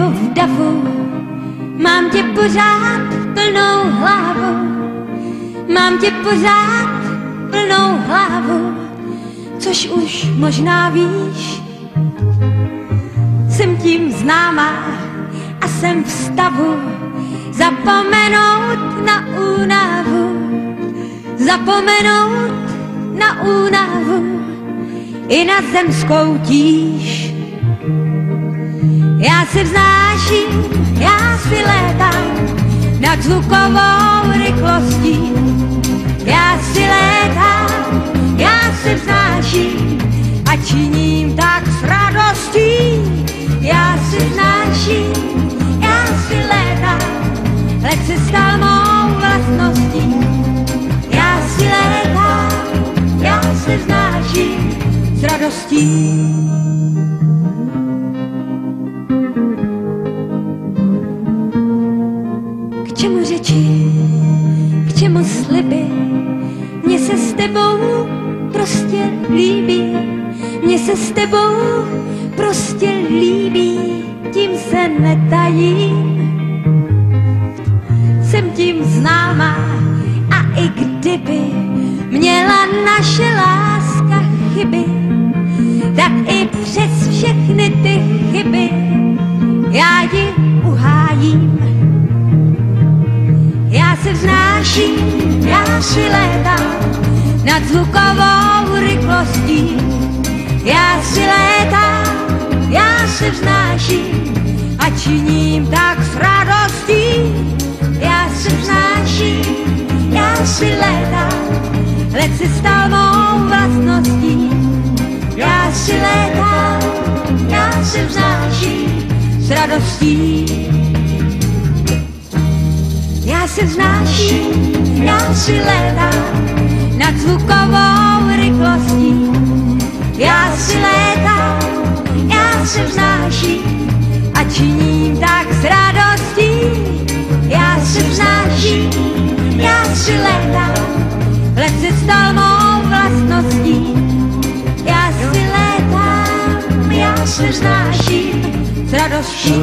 nebo v davu, mám tě pořád plnou hlavu, mám tě pořád plnou hlavu, což už možná víš. Jsem tím známá a jsem v stavu zapomenout na únavu, zapomenout na únavu i na zemskou tíž. Já si vznáším, já si létám nad zvukovou rychlostí. Já si létám, já si vznáším a činím tak s radostí. Já si vznáším, já si létám, let se stal mou vlastností. Já si létám, já si vznáším s radostí. K čemu řeči, k čemu sliby, mně se s tebou prostě líbí, mně se s tebou prostě líbí, tím se netajím. Jsem tím známá a i kdyby měla naše láska chyby, tak i přes všechny ty chyby já ji uhájím. Já se vznáším, já si létám nad zvukovou rychlostí. Já si létám, já se vznáším a činím tak s radostí. Já se vznáším, já si létám, let se stal mou vlastností. Já si létám, já se vznáším s radostí. Já se vznáším, já si létám nad zvukovou rychlostí. Já si létám, já se vznáším a činím tak s radostí. Já se vznáším, já si létám, let se stal mou vlastností. Já si létám, já se vznáším s radostí.